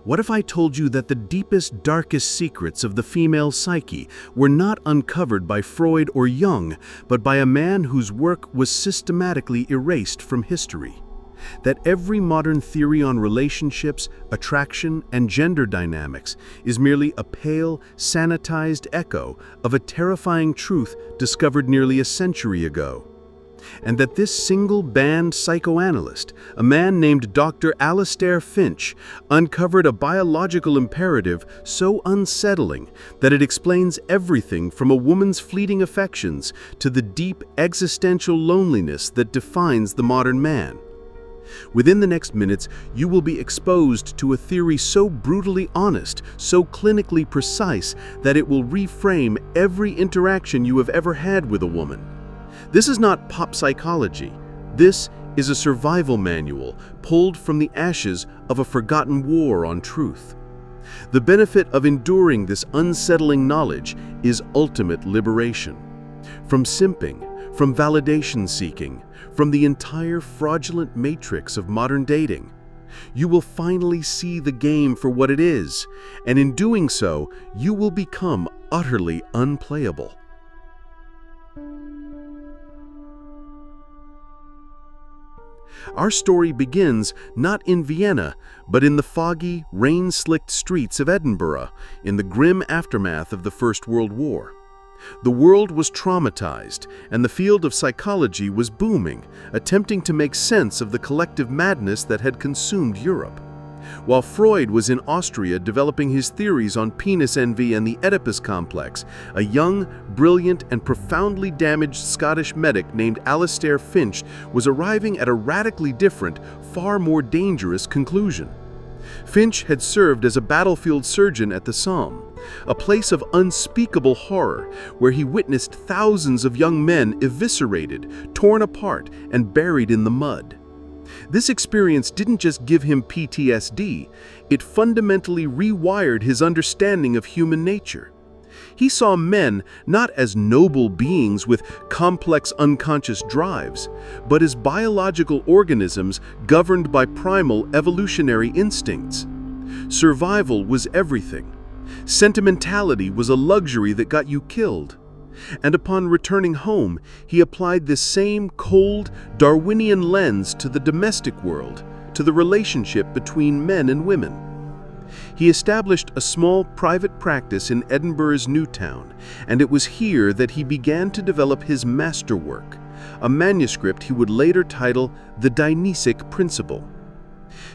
What if I told you that the deepest, darkest secrets of the female psyche were not uncovered by Freud or Jung, but by a man whose work was systematically erased from history? That every modern theory on relationships, attraction, and gender dynamics is merely a pale, sanitized echo of a terrifying truth discovered nearly a century ago? And that this single-banned psychoanalyst, a man named Dr. Alistair Finch, uncovered a biological imperative so unsettling that it explains everything from a woman's fleeting affections to the deep existential loneliness that defines the modern man. Within the next minutes, you will be exposed to a theory so brutally honest, so clinically precise, that it will reframe every interaction you have ever had with a woman. This is not pop psychology. This is a survival manual pulled from the ashes of a forgotten war on truth. The benefit of enduring this unsettling knowledge is ultimate liberation. From simping, from validation seeking, from the entire fraudulent matrix of modern dating, you will finally see the game for what it is, and in doing so, you will become utterly unplayable. Our story begins not in Vienna, but in the foggy, rain-slicked streets of Edinburgh, in the grim aftermath of the First World War. The world was traumatized, and the field of psychology was booming, attempting to make sense of the collective madness that had consumed Europe. While Freud was in Austria developing his theories on penis envy and the Oedipus complex, a young, brilliant, and profoundly damaged Scottish medic named Alistair Finch was arriving at a radically different, far more dangerous conclusion. Finch had served as a battlefield surgeon at the Somme, a place of unspeakable horror where he witnessed thousands of young men eviscerated, torn apart, and buried in the mud. This experience didn't just give him PTSD, it fundamentally rewired his understanding of human nature. He saw men not as noble beings with complex unconscious drives, but as biological organisms governed by primal evolutionary instincts. Survival was everything. Sentimentality was a luxury that got you killed. And upon returning home, he applied this same cold, Darwinian lens to the domestic world, to the relationship between men and women. He established a small private practice in Edinburgh's New Town, and it was here that he began to develop his masterwork, a manuscript he would later title The Dionysic Principle.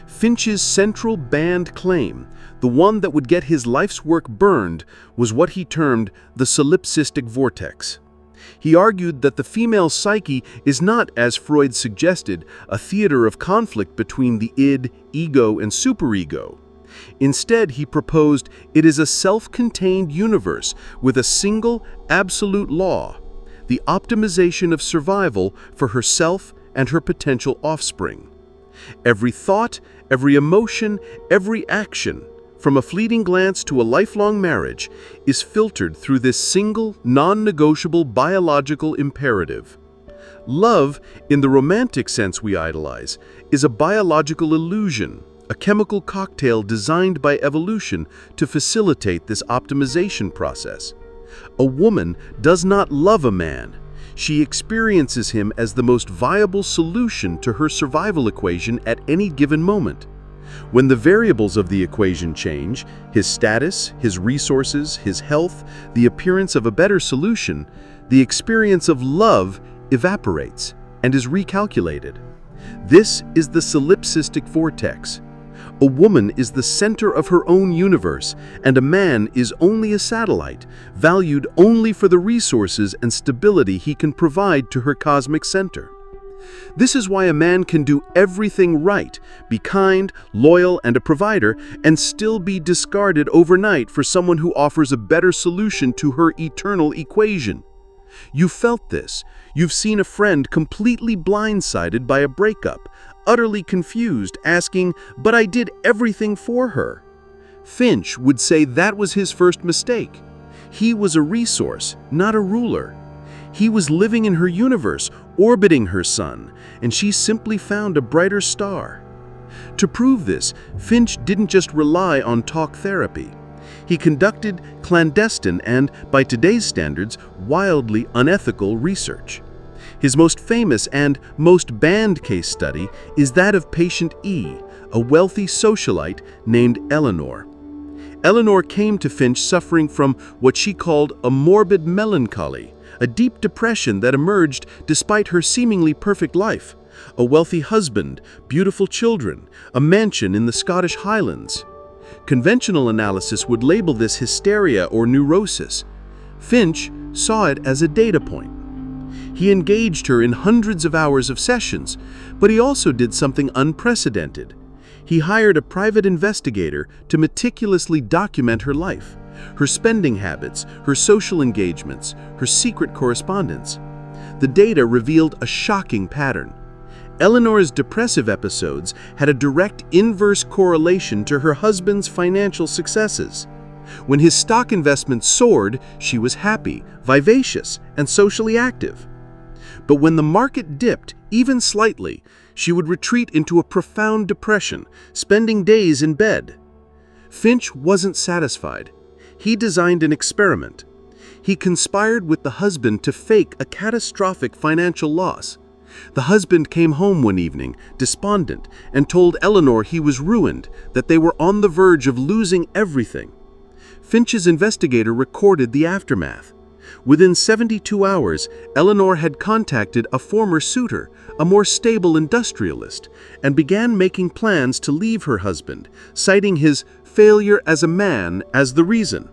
Finch's central banned claim, the one that would get his life's work burned, was what he termed the solipsistic vortex. He argued that the female psyche is not, as Freud suggested, a theater of conflict between the id, ego, and superego. Instead, he proposed it is a self-contained universe with a single, absolute law, the optimization of survival for herself and her potential offspring. Every thought, every emotion, every action, from a fleeting glance to a lifelong marriage, is filtered through this single, non-negotiable biological imperative. Love, in the romantic sense we idolize, is a biological illusion, a chemical cocktail designed by evolution to facilitate this optimization process. A woman does not love a man. She experiences him as the most viable solution to her survival equation at any given moment. When the variables of the equation change, his status, his resources, his health, the appearance of a better solution, the experience of love evaporates and is recalculated. This is the solipsistic vortex. A woman is the center of her own universe, and a man is only a satellite, valued only for the resources and stability he can provide to her cosmic center. This is why a man can do everything right, be kind, loyal, and a provider, and still be discarded overnight for someone who offers a better solution to her eternal equation. You felt this. You've seen a friend completely blindsided by a breakup, utterly confused, asking, "But I did everything for her." Finch would say that was his first mistake. He was a resource, not a ruler. He was living in her universe, orbiting her sun, and she simply found a brighter star. To prove this, Finch didn't just rely on talk therapy. He conducted clandestine and, by today's standards, wildly unethical research. His most famous and most banned case study is that of patient E, a wealthy socialite named Eleanor. Eleanor came to Finch suffering from what she called a morbid melancholy, a deep depression that emerged despite her seemingly perfect life, a wealthy husband, beautiful children, a mansion in the Scottish Highlands. Conventional analysis would label this hysteria or neurosis. Finch saw it as a data point. He engaged her in hundreds of hours of sessions, but he also did something unprecedented. He hired a private investigator to meticulously document her life, her spending habits, her social engagements, her secret correspondence. The data revealed a shocking pattern. Eleanor's depressive episodes had a direct inverse correlation to her husband's financial successes. When his stock investments soared, she was happy, vivacious, and socially active. But when the market dipped, even slightly, she would retreat into a profound depression, spending days in bed. Finch wasn't satisfied. He designed an experiment. He conspired with the husband to fake a catastrophic financial loss. The husband came home one evening, despondent, and told Eleanor he was ruined, that they were on the verge of losing everything. Finch's investigator recorded the aftermath. Within 72 hours, Eleanor had contacted a former suitor, a more stable industrialist, and began making plans to leave her husband, citing his failure as a man as the reason.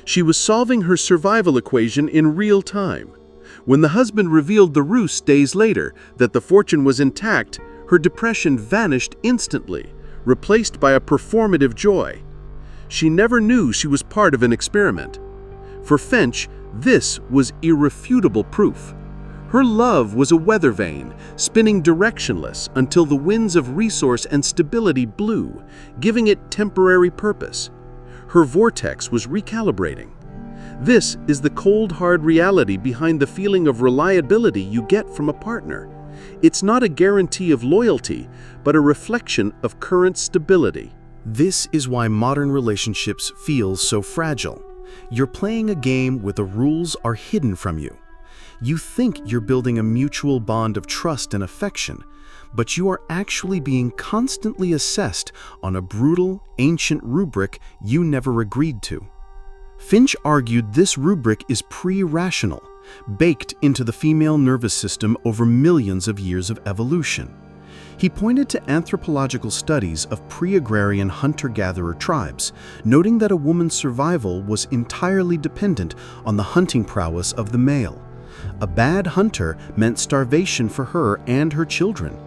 She was solving her survival equation in real time. When the husband revealed the ruse days later that the fortune was intact, her depression vanished instantly, replaced by a performative joy. She never knew she was part of an experiment. For Finch, this was irrefutable proof. Her love was a weather vane, spinning directionless until the winds of resource and stability blew, giving it temporary purpose. Her vortex was recalibrating. This is the cold, hard reality behind the feeling of reliability you get from a partner. It's not a guarantee of loyalty, but a reflection of current stability. This is why modern relationships feel so fragile. You're playing a game where the rules are hidden from you. You think you're building a mutual bond of trust and affection, but you are actually being constantly assessed on a brutal, ancient rubric you never agreed to. Finch argued this rubric is pre-rational, baked into the female nervous system over millions of years of evolution. He pointed to anthropological studies of pre-agrarian hunter-gatherer tribes, noting that a woman's survival was entirely dependent on the hunting prowess of the male. A bad hunter meant starvation for her and her children.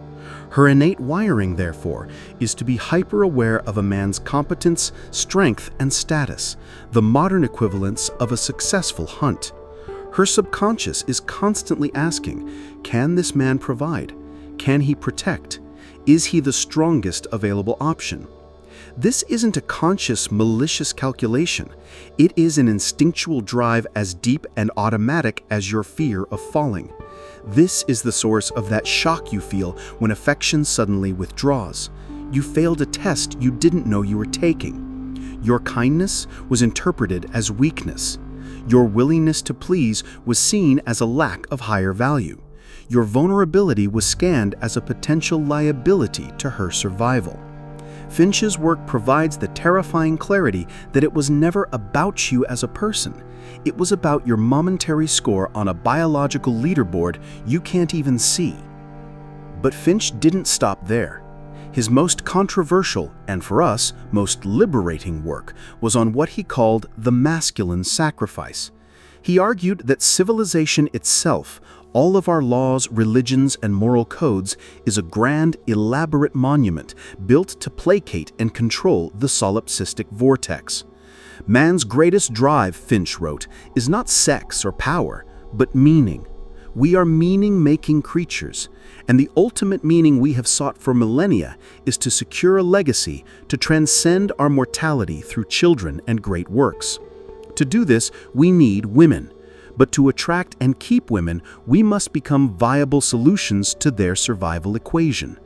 Her innate wiring, therefore, is to be hyper-aware of a man's competence, strength, and status, the modern equivalents of a successful hunt. Her subconscious is constantly asking, can this man provide? Can he protect? Is he the strongest available option? This isn't a conscious, malicious calculation. It is an instinctual drive as deep and automatic as your fear of falling. This is the source of that shock you feel when affection suddenly withdraws. You failed a test you didn't know you were taking. Your kindness was interpreted as weakness. Your willingness to please was seen as a lack of higher value. Your vulnerability was scanned as a potential liability to her survival. Finch's work provides the terrifying clarity that it was never about you as a person. It was about your momentary score on a biological leaderboard you can't even see. But Finch didn't stop there. His most controversial, and for us, most liberating work was on what he called the masculine sacrifice. He argued that civilization itself, all of our laws, religions, and moral codes, is a grand, elaborate monument built to placate and control the solipsistic vortex. Man's greatest drive, Finch wrote, is not sex or power, but meaning. We are meaning-making creatures, and the ultimate meaning we have sought for millennia is to secure a legacy to transcend our mortality through children and great works. To do this, we need women. but to attract and keep women, we must become viable solutions to their survival equation.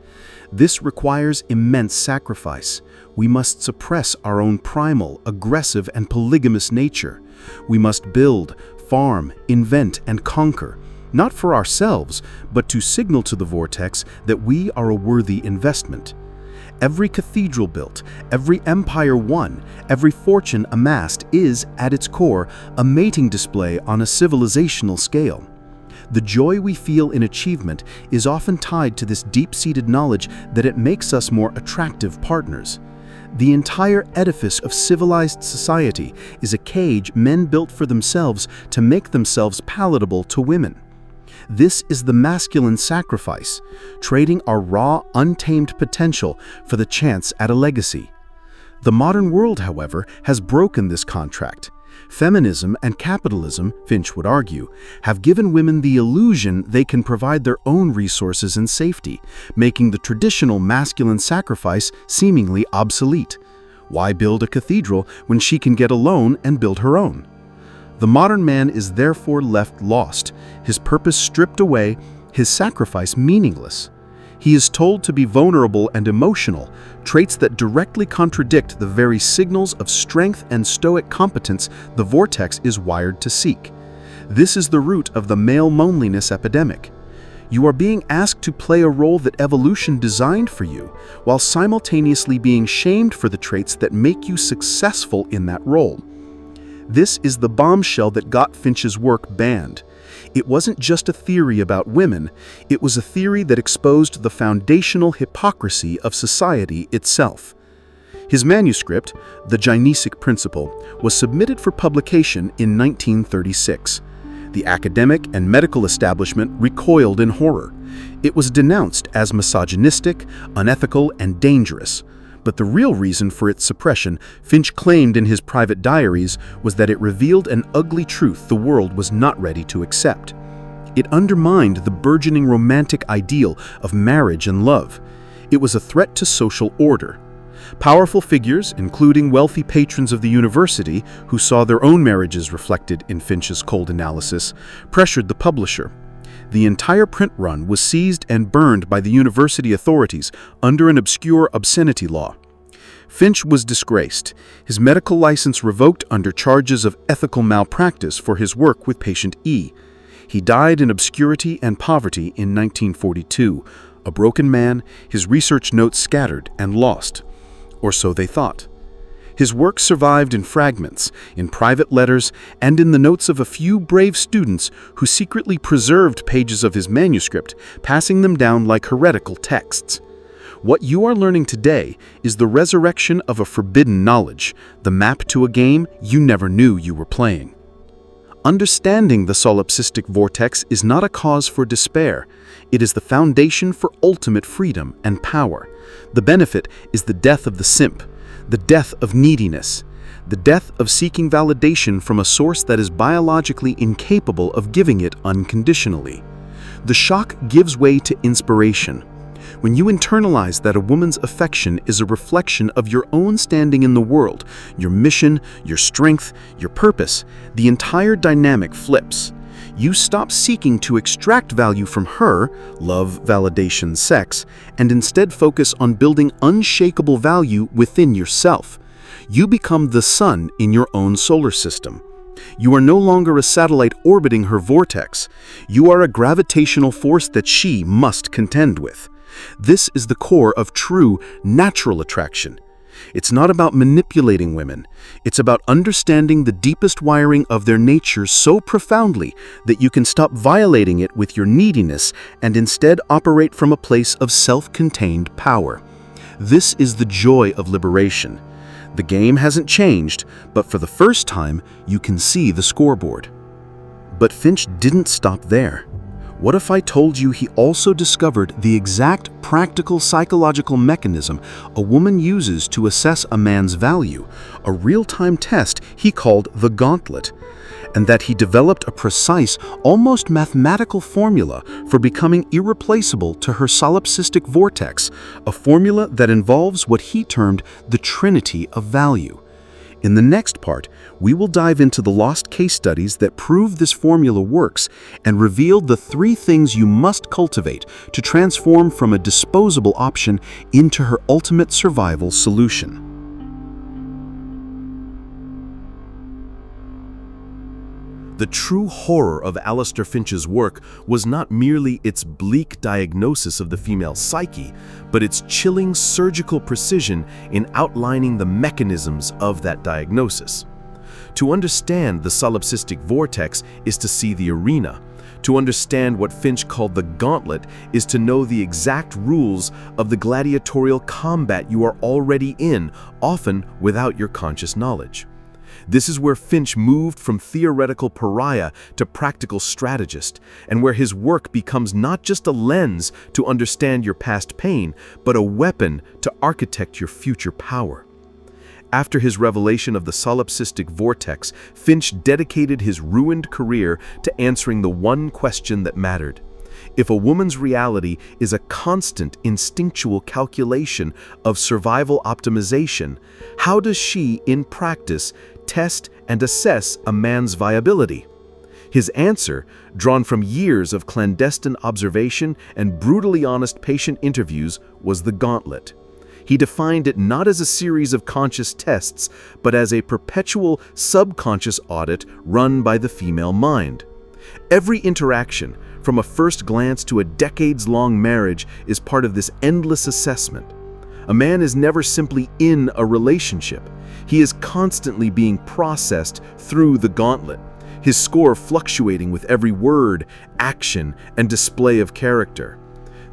This requires immense sacrifice. We must suppress our own primal, aggressive, and polygamous nature. We must build, farm, invent, and conquer, not for ourselves, but to signal to the Vortex that we are a worthy investment. Every cathedral built, every empire won, every fortune amassed is, at its core, a mating display on a civilizational scale. The joy we feel in achievement is often tied to this deep-seated knowledge that it makes us more attractive partners. The entire edifice of civilized society is a cage men built for themselves to make themselves palatable to women. This is the masculine sacrifice, trading our raw, untamed potential for the chance at a legacy. The modern world, however, has broken this contract. Feminism and capitalism, Finch would argue, have given women the illusion they can provide their own resources and safety, making the traditional masculine sacrifice seemingly obsolete. Why build a cathedral when she can get a loan and build her own? The modern man is therefore left lost, his purpose stripped away, his sacrifice meaningless. He is told to be vulnerable and emotional, traits that directly contradict the very signals of strength and stoic competence the Vortex is wired to seek. This is the root of the male loneliness epidemic. You are being asked to play a role that evolution designed for you, while simultaneously being shamed for the traits that make you successful in that role. This is the bombshell that got Finch's work banned. It wasn't just a theory about women, it was a theory that exposed the foundational hypocrisy of society itself. His manuscript, The Gynesic Principle, was submitted for publication in 1936. The academic and medical establishment recoiled in horror. It was denounced as misogynistic, unethical, and dangerous. But the real reason for its suppression, Finch claimed in his private diaries, was that it revealed an ugly truth the world was not ready to accept. It undermined the burgeoning romantic ideal of marriage and love. It was a threat to social order. Powerful figures, including wealthy patrons of the university who saw their own marriages reflected in Finch's cold analysis, pressured the publisher. The entire print run was seized and burned by the university authorities under an obscure obscenity law. Finch was disgraced, his medical license revoked under charges of ethical malpractice for his work with patient E. He died in obscurity and poverty in 1942, a broken man, his research notes scattered and lost. Or so they thought. His work survived in fragments, in private letters, and in the notes of a few brave students who secretly preserved pages of his manuscript, passing them down like heretical texts. What you are learning today is the resurrection of a forbidden knowledge, the map to a game you never knew you were playing. Understanding the solipsistic vortex is not a cause for despair. It is the foundation for ultimate freedom and power. The benefit is the death of the simp, the death of neediness, the death of seeking validation from a source that is biologically incapable of giving it unconditionally. The shock gives way to inspiration. When you internalize that a woman's affection is a reflection of your own standing in the world, your mission, your strength, your purpose, the entire dynamic flips. You stop seeking to extract value from her, love, validation, sex, and instead focus on building unshakable value within yourself. You become the sun in your own solar system. You are no longer a satellite orbiting her vortex. You are a gravitational force that she must contend with. This is the core of true, natural attraction. It's not about manipulating women. It's about understanding the deepest wiring of their nature so profoundly that you can stop violating it with your neediness and instead operate from a place of self-contained power. This is the joy of liberation. The game hasn't changed, but for the first time, you can see the scoreboard. But Finch didn't stop there. What if I told you he also discovered the exact practical psychological mechanism a woman uses to assess a man's value, a real-time test he called the Gauntlet, and that he developed a precise, almost mathematical formula for becoming irreplaceable to her solipsistic vortex, a formula that involves what he termed the Trinity of value. In the next part, we will dive into the lost case studies that prove this formula works and reveal the 3 things you must cultivate to transform from a disposable option into her ultimate survival solution. The true horror of Alistair Finch's work was not merely its bleak diagnosis of the female psyche, but its chilling surgical precision in outlining the mechanisms of that diagnosis. To understand the solipsistic vortex is to see the arena. To understand what Finch called the Gauntlet is to know the exact rules of the gladiatorial combat you are already in, often without your conscious knowledge. This is where Finch moved from theoretical pariah to practical strategist, and where his work becomes not just a lens to understand your past pain, but a weapon to architect your future power. After his revelation of the solipsistic vortex, Finch dedicated his ruined career to answering the one question that mattered. If a woman's reality is a constant instinctual calculation of survival optimization, how does she, in practice, test and assess a man's viability? His answer, drawn from years of clandestine observation and brutally honest patient interviews, was the Gauntlet. He defined it not as a series of conscious tests, but as a perpetual subconscious audit run by the female mind. Every interaction, from a first glance to a decades-long marriage, is part of this endless assessment. A man is never simply in a relationship. He is constantly being processed through the Gauntlet, his score fluctuating with every word, action, and display of character.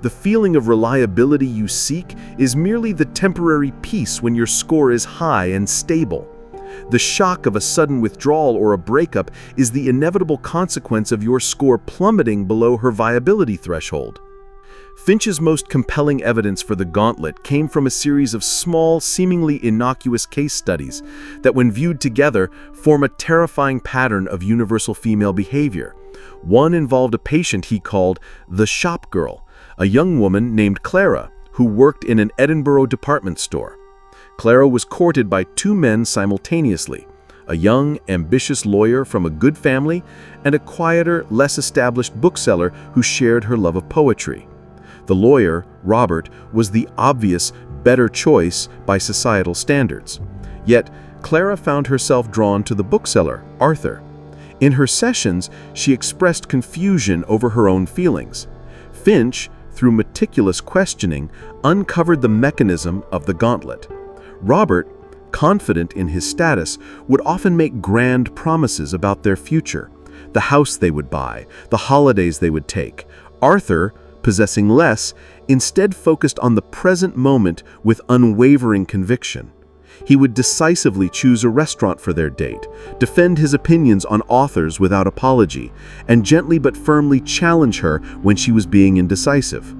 The feeling of reliability you seek is merely the temporary peace when your score is high and stable. The shock of a sudden withdrawal or a breakup is the inevitable consequence of your score plummeting below her viability threshold. Finch's most compelling evidence for the Gauntlet came from a series of small, seemingly innocuous case studies that, when viewed together, form a terrifying pattern of universal female behavior. One involved a patient he called the shop girl, a young woman named Clara, who worked in an Edinburgh department store. Clara was courted by 2 men simultaneously, a young, ambitious lawyer from a good family and a quieter, less established bookseller who shared her love of poetry. The lawyer, Robert, was the obvious, better choice by societal standards. Yet, Clara found herself drawn to the bookseller, Arthur. In her sessions, she expressed confusion over her own feelings. Finch, through meticulous questioning, uncovered the mechanism of the Gauntlet. Robert, confident in his status, would often make grand promises about their future, the house they would buy, the holidays they would take. Arthur, possessing less, instead focused on the present moment with unwavering conviction. He would decisively choose a restaurant for their date, defend his opinions on authors without apology, and gently but firmly challenge her when she was being indecisive.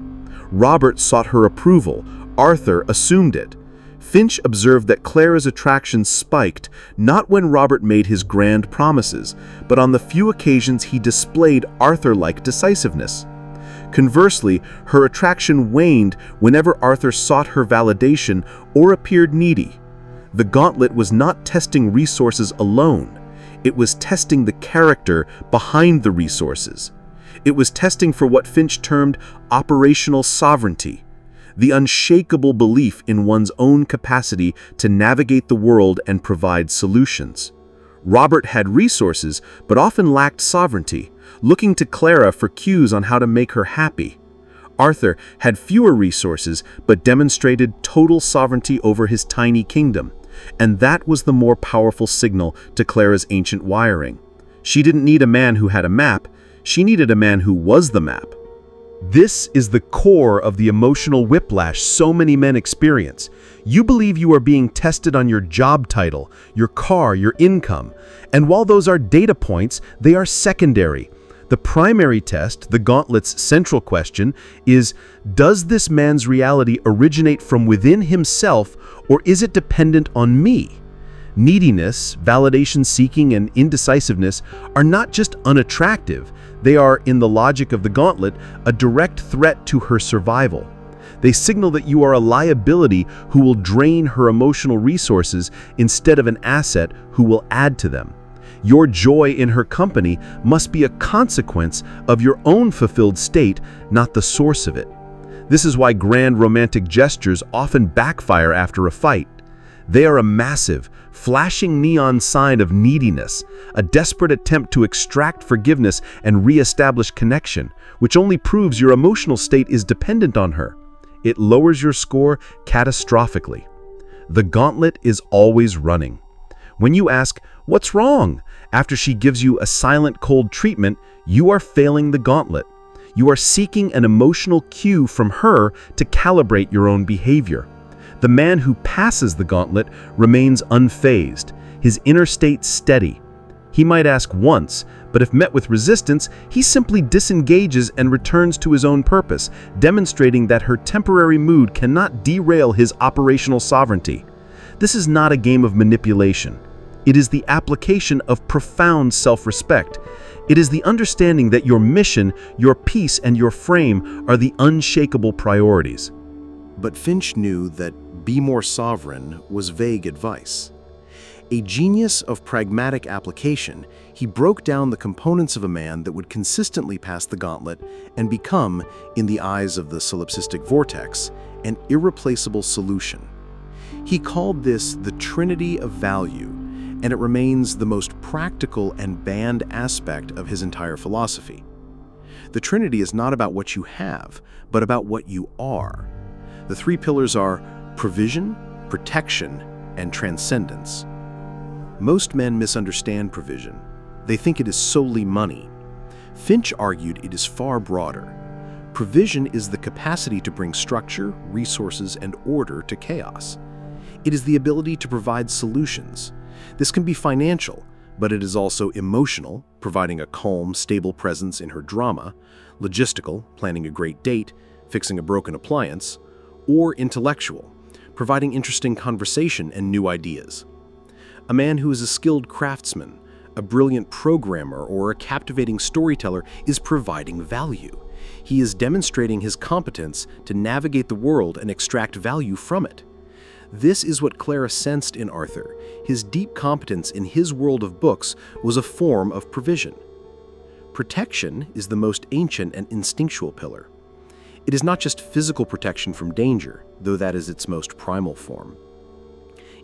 Robert sought her approval. Arthur assumed it. Finch observed that Clara's attraction spiked not when Robert made his grand promises, but on the few occasions he displayed Arthur-like decisiveness. Conversely, her attraction waned whenever Arthur sought her validation or appeared needy. The Gauntlet was not testing resources alone. It was testing the character behind the resources. It was testing for what Finch termed operational sovereignty, the unshakable belief in one's own capacity to navigate the world and provide solutions. Robert had resources, but often lacked sovereignty, looking to Clara for cues on how to make her happy. Arthur had fewer resources, but demonstrated total sovereignty over his tiny kingdom, and that was the more powerful signal to Clara's ancient wiring. She didn't need a man who had a map, she needed a man who was the map. This is the core of the emotional whiplash so many men experience. You believe you are being tested on your job title, your car, your income, and while those are data points, they are secondary. The primary test, the Gauntlet's central question, is, does this man's reality originate from within himself, or is it dependent on me? Neediness, validation-seeking, and indecisiveness are not just unattractive, they are, in the logic of the Gauntlet, a direct threat to her survival. They signal that you are a liability who will drain her emotional resources instead of an asset who will add to them. Your joy in her company must be a consequence of your own fulfilled state, not the source of it. This is why grand romantic gestures often backfire after a fight. They are a massive, flashing neon sign of neediness, a desperate attempt to extract forgiveness and re-establish connection, which only proves your emotional state is dependent on her. It lowers your score catastrophically. The gauntlet is always running. When you ask, "What's wrong?" after she gives you a silent cold treatment, you are failing the gauntlet. You are seeking an emotional cue from her to calibrate your own behavior. The man who passes the gauntlet remains unfazed, his inner state steady. He might ask once, but if met with resistance, he simply disengages and returns to his own purpose, demonstrating that her temporary mood cannot derail his operational sovereignty. This is not a game of manipulation. It is the application of profound self-respect. It is the understanding that your mission, your peace, and your frame are the unshakable priorities. But Finch knew that "be more sovereign" was vague advice. A genius of pragmatic application, he broke down the components of a man that would consistently pass the gauntlet and become, in the eyes of the solipsistic vortex, an irreplaceable solution. He called this the Trinity of value, and it remains the most practical and banned aspect of his entire philosophy. The Trinity is not about what you have, but about what you are. The three pillars are provision, protection, and transcendence. Most men misunderstand provision. They think it is solely money. Finch argued it is far broader. Provision is the capacity to bring structure, resources, and order to chaos. It is the ability to provide solutions. This can be financial, but it is also emotional, providing a calm, stable presence in her drama, logistical, planning a great date, fixing a broken appliance, or intellectual, providing interesting conversation and new ideas. A man who is a skilled craftsman, a brilliant programmer, or a captivating storyteller is providing value. He is demonstrating his competence to navigate the world and extract value from it. This is what Clara sensed in Arthur. His deep competence in his world of books was a form of provision. Protection is the most ancient and instinctual pillar. It is not just physical protection from danger, though that is its most primal form.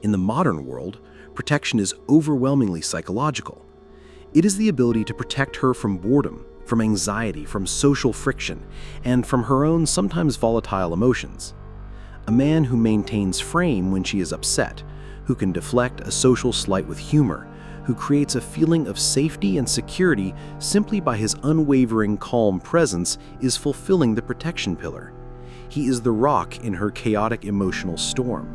In the modern world, protection is overwhelmingly psychological. It is the ability to protect her from boredom, from anxiety, from social friction, and from her own sometimes volatile emotions. A man who maintains frame when she is upset, who can deflect a social slight with humor, who creates a feeling of safety and security simply by his unwavering calm presence, is fulfilling the protection pillar. He is the rock in her chaotic emotional storm.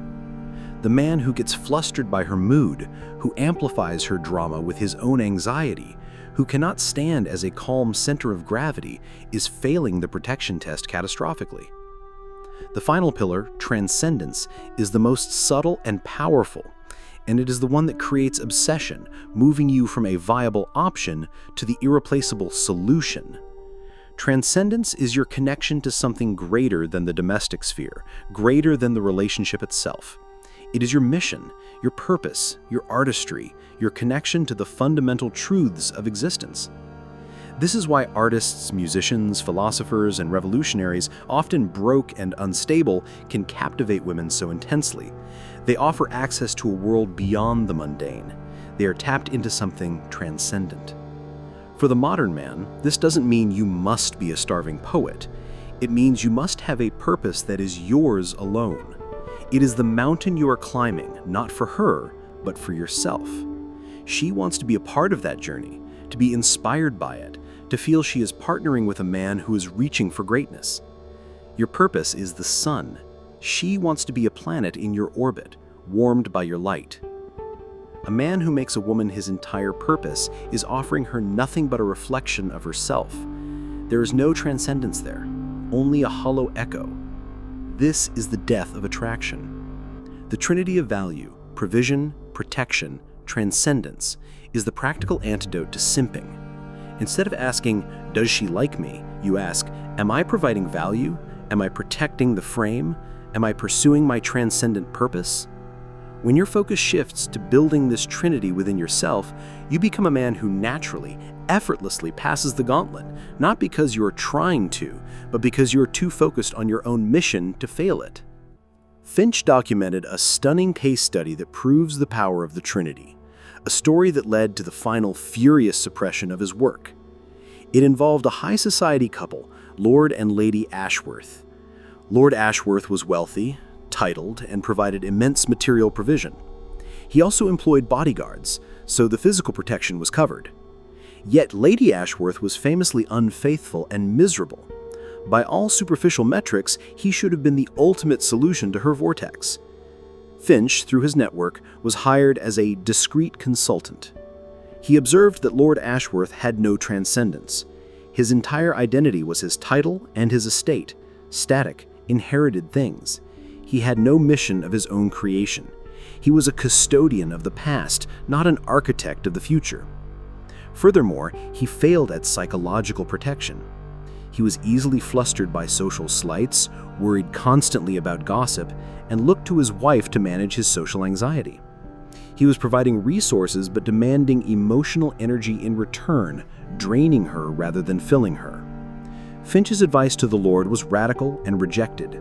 The man who gets flustered by her mood, who amplifies her drama with his own anxiety, who cannot stand as a calm center of gravity, is failing the protection test catastrophically. The final pillar, transcendence, is the most subtle and powerful, and it is the one that creates obsession, moving you from a viable option to the irreplaceable solution. Transcendence is your connection to something greater than the domestic sphere, greater than the relationship itself. It is your mission, your purpose, your artistry, your connection to the fundamental truths of existence. This is why artists, musicians, philosophers, and revolutionaries, often broke and unstable, can captivate women so intensely. They offer access to a world beyond the mundane. They are tapped into something transcendent. For the modern man, this doesn't mean you must be a starving poet. It means you must have a purpose that is yours alone. It is the mountain you are climbing, not for her, but for yourself. She wants to be a part of that journey, to be inspired by it, to feel she is partnering with a man who is reaching for greatness. Your purpose is the sun. She wants to be a planet in your orbit, warmed by your light. A man who makes a woman his entire purpose is offering her nothing but a reflection of herself. There is no transcendence there, only a hollow echo. This is the death of attraction. The Trinity of value, provision, protection, transcendence, is the practical antidote to simping. Instead of asking, "Does she like me?" you ask, "Am I providing value?" Am I protecting the frame? Am I pursuing my transcendent purpose? When your focus shifts to building this trinity within yourself, you become a man who naturally, effortlessly passes the gauntlet, not because you are trying to, but because you are too focused on your own mission to fail it. Finch documented a stunning case study that proves the power of the Trinity, a story that led to the final furious suppression of his work. It involved a high society couple, Lord and Lady Ashworth. Lord Ashworth was wealthy, titled, and provided immense material provision. He also employed bodyguards, so the physical protection was covered. Yet Lady Ashworth was famously unfaithful and miserable. By all superficial metrics, he should have been the ultimate solution to her vortex. Finch, through his network, was hired as a discreet consultant. He observed that Lord Ashworth had no transcendence. His entire identity was his title and his estate, static, inherited things. He had no mission of his own creation. He was a custodian of the past, not an architect of the future. Furthermore, he failed at psychological protection. He was easily flustered by social slights, worried constantly about gossip, and looked to his wife to manage his social anxiety. He was providing resources but demanding emotional energy in return, draining her rather than filling her. Finch's advice to the Lord was radical and rejected.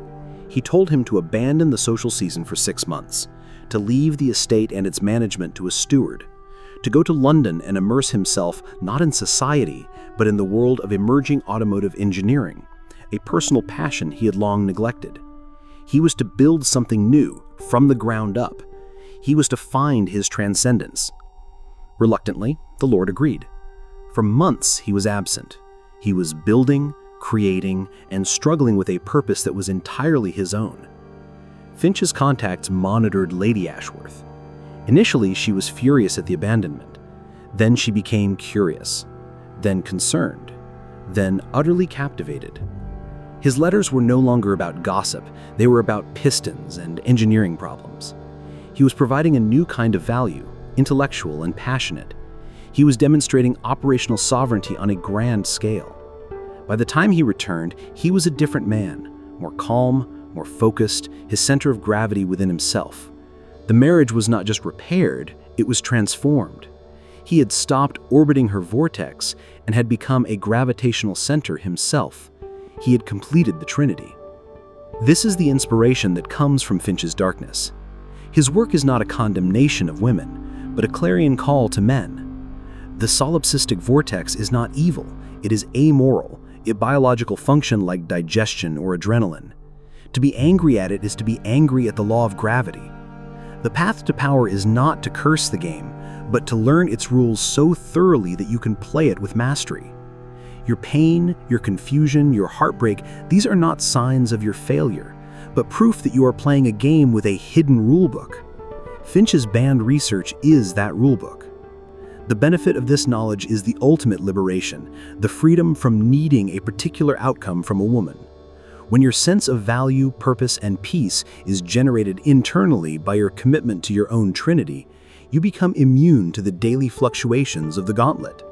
He told him to abandon the social season for 6 months, to leave the estate and its management to a steward, to go to London and immerse himself not in society, but in the world of emerging automotive engineering, a personal passion he had long neglected. He was to build something new, from the ground up. He was to find his transcendence. Reluctantly, the Lord agreed. For months he was absent. He was building, creating, and struggling with a purpose that was entirely his own. Finch's contacts monitored Lady Ashworth. Initially, she was furious at the abandonment. Then she became curious, then concerned, then utterly captivated. His letters were no longer about gossip, they were about pistons and engineering problems. He was providing a new kind of value, intellectual and passionate. He was demonstrating operational sovereignty on a grand scale. By the time he returned, he was a different man, more calm, more focused, his center of gravity within himself. The marriage was not just repaired, it was transformed. He had stopped orbiting her vortex and had become a gravitational center himself. He had completed the Trinity. This is the inspiration that comes from Finch's darkness. His work is not a condemnation of women, but a clarion call to men. The solipsistic vortex is not evil, it is amoral, a biological function like digestion or adrenaline. To be angry at it is to be angry at the law of gravity. The path to power is not to curse the game, but to learn its rules so thoroughly that you can play it with mastery. Your pain, your confusion, your heartbreak, these are not signs of your failure, but proof that you are playing a game with a hidden rulebook. Finch's banned research is that rulebook. The benefit of this knowledge is the ultimate liberation, the freedom from needing a particular outcome from a woman. When your sense of value, purpose, and peace is generated internally by your commitment to your own Trinity, you become immune to the daily fluctuations of the Gauntlet.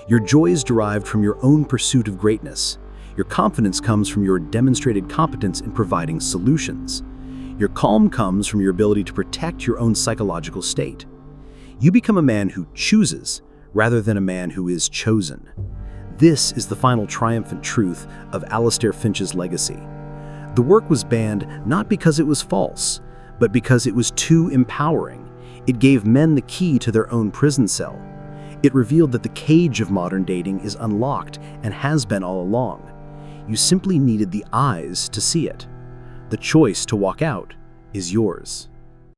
Your joy is derived from your own pursuit of greatness. Your confidence comes from your demonstrated competence in providing solutions. Your calm comes from your ability to protect your own psychological state. You become a man who chooses rather than a man who is chosen. This is the final triumphant truth of Alistair Finch's legacy. The work was banned not because it was false, but because it was too empowering. It gave men the key to their own prison cell. It revealed that the cage of modern dating is unlocked and has been all along. You simply needed the eyes to see it. The choice to walk out is yours.